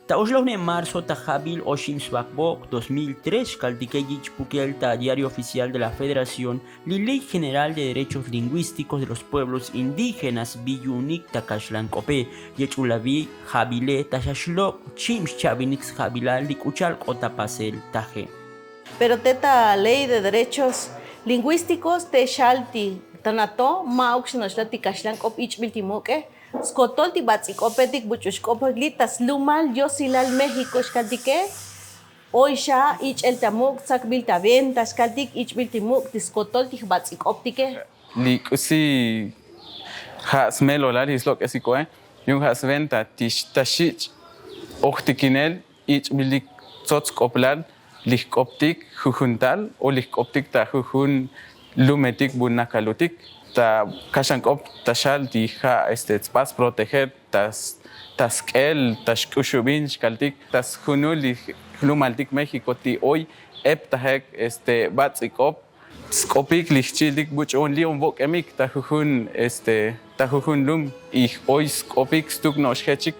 Taoxlohne marzo tajabil Oshim Swakbok 2003 Caltiqueyich Pukelta, Diario Oficial de la Federación, la Ley General de Derechos Lingüísticos de los Pueblos Indígenas Biyunik Takashlankope, Yechulabi Jabile Tashashlok Chims Chabinix Jabilal Likuchal Otapasel Taje. Pero teta ley de derechos lingüísticos te shalti tanato mauxnoshlati kashlankope ichbiltimoke. Skotolti batzikopetik buchushkopagli lumal yosilal México xkaltike oisha ich el tamuk tzakbilta venta xkaltik ich biltimuk tiskotolti batzikoptike likusi has melolar hislok esikoe yung has venta tishtashich oktikinel ich bilik tzotzkoplar likoptik jujuntal o likoptik ta jujun lumetik bunakalutik ta kashankop tashal dija spas proteger tas kel tas kushubin kaltik tas junuli lumaltik México ti hoy eptahek batzikop skopik lichchilik buch only on vok emik ta jujun lum ich hoy skopik stuk no schechik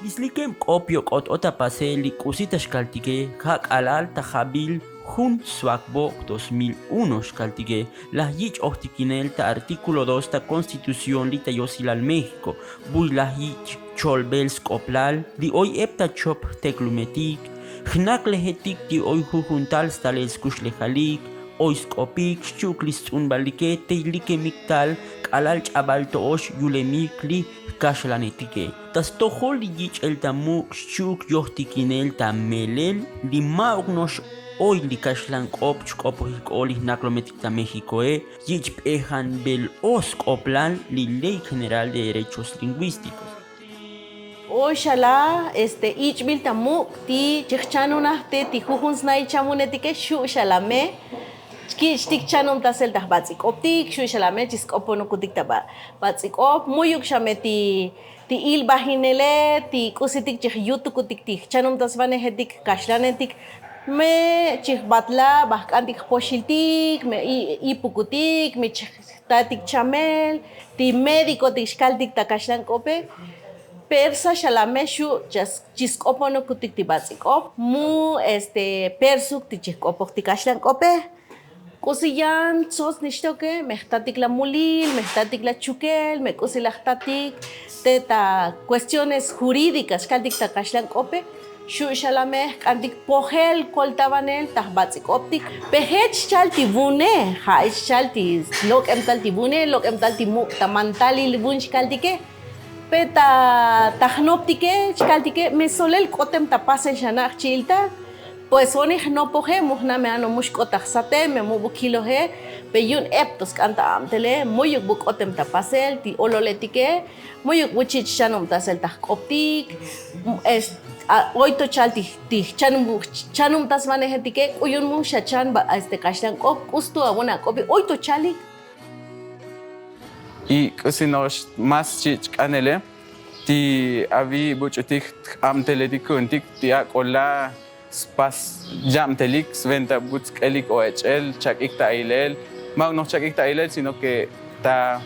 Islikem kopio kot otapaseli kusitas kaltike hak alal tajabil Jun Swakbok 2001 xkaltige, la yich ohtikinel ta artículo 2 ta Constitución lita yosilal México, buy la yich cholbel skoplal, di hoy epta chop teklumetik, jnak lehetik di hoy jujuntal stalel skushlecalik, hoy skopik, chuklis unbalike, teilike miktal, kalal chabal toosh yulemikli, kashlanetike. Tas tohol yich el tamuk chuk yohtikinel ta melel, li maugnosh hoy li kashlan kopch opohik olis naklometikta México yich pejan bel oskoplan li Ley General de Derechos Lingüísticos. Oishala ich biltamuk ti chichchanuna ti jujun snai chamunetike shu shalame Chtik chanum tasel tah batzikoptik shu shalame chiskoponukutik ta batzikop muyuk shameti ti il bahinele ti kusitik chih yutukutik ti chanum tasvane hetik kashlanetik me chihbatla bahkantik poshiltik me ipukutik me tatik chamel ti médico tixkaltik takashlankope persa shalame shu chiskoponukutik ti batzikop mu persuk ti chihkopok tikashlankope kusiyan tzos nishtoke mehtatik la mulil mehtatik la chukel me kusilahtatik teta cuestiones jurídicas kaltik takashlankope shu shalame kantik pohel koltabanel tah batzikoptik pehech chalti bune haich chalti lok emtalti bune lok emtalti muk tamantali libun chkaltike peta tahnoptike chkaltike mesolel kotem tapasen shanach chilta pues onih no poje muhna me ano mushkotah sate me mubu kilohe peyun eptos kanta amtele muyuk buk otem tapasel ti ololetike muyuk buchich chanum tasel tah koptik oito chalti ti chanum tasvane hetike uyun mu shachan kashlan kop ustu abuna kopi oito chalik y cosinos más chich canele ti avi buchutik amteletikuntik ti akola spas jamtelik sventa butskelik ohl chakik tailel mag no chakik tailel sino que ta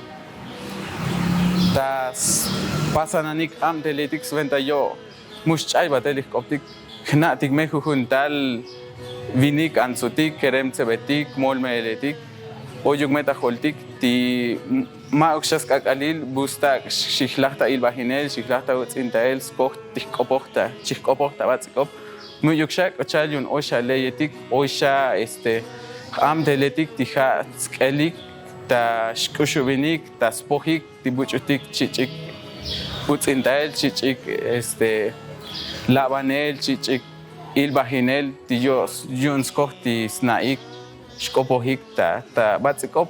pasananik amteletik sventa yo muschay batelik optik knatik mejujuntal vinik ansutik kerem tsebetik molmeletik oyuk metaholtik ti mauxas kakalil busta shikhlahta ilbahinel shikhlahta utsintael spocht tikopokta chikopokta batzikop muyukshak ochayun osha leyetik osha amteletik tija tskelik ta shkushubinik ta spohik tibuchutik chichik utsintael chichik labanel chichik ilbahinel tiyos yunskoh ti snaik shkopohik ta batzikop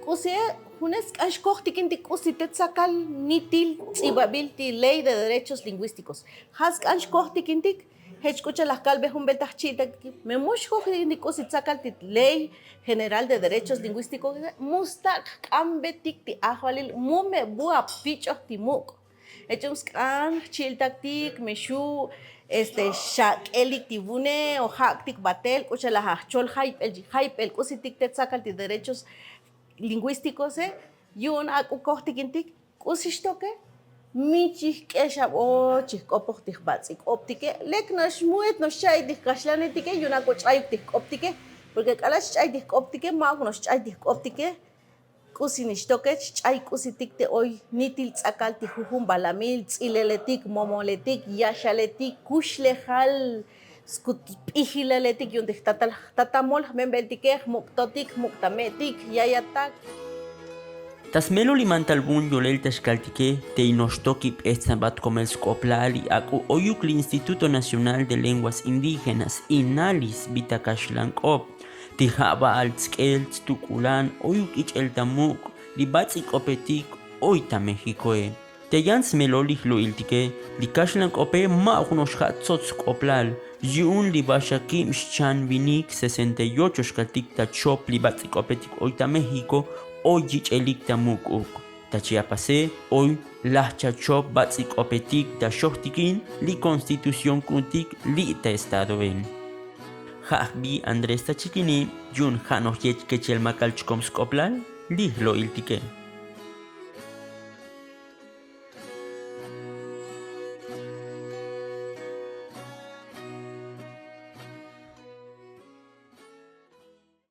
kusie hunes ashkohtikintik kusitetzakal nitil tzibabil ti Ley de Derechos Lingüísticos hask ashkohtikintik hechkucha las calves un beltachita me mushkohtikintik kusitzakal ti Ley General de Derechos Lingüísticos mustak ambetik ti ahwalil mume bua pichoh timuk hechums kan chiltaktik meshu shakelik tibune o haktik batel kucha la hachol hype el kusitik tetzakal ti derechos lingüísticos yun akukohtikintik kusishtoke michih k'exab'o chihk'opoq tijb'atz'ik'ob'tike lek noxmuet noxch'ay tijkaxlanitike yunako ch'ay tijk'ob'tike porque k'alax ch'ay tijk'ob'tike ma'uj noxch'ay tijk'ob'tike k'usi nixtoket ch'ay k'usitik te'oy nitil tz'akal tijujun balamil tz'ileletik momoletik yaxaletik kuxlejal p'ijileletik yun tijtatamol membeltikej muqtotik muqtametik yayatak. Tasmelo limantalbun yolel tashkaltike te inoshtoki p'etzambat komel skoplali aku oyuk Instituto Nacional de Lenguas Indígenas INALIS bitakaxlank'op tijaba al tz'kel tztukulan oyuk ich'eltamuk libatz'ik'opetik oyta Mexicoe. Teyan smelo lijlu'iltike likaxlank'ope ma'uj noxja'tzotz k'oplal yun libaxakim xchan vinik 68 xkaltik tachop libatz'ik'opetik oyta México hoy elik tamukuk. Tachiapase hoy las chachop batzik opetik ta shohtikin li constitución kuntik li ta estado en. Jahbi Andrés Tachikini, Jun Hanos Yech Kechel Makalchkom Skoplal, li lo iltike.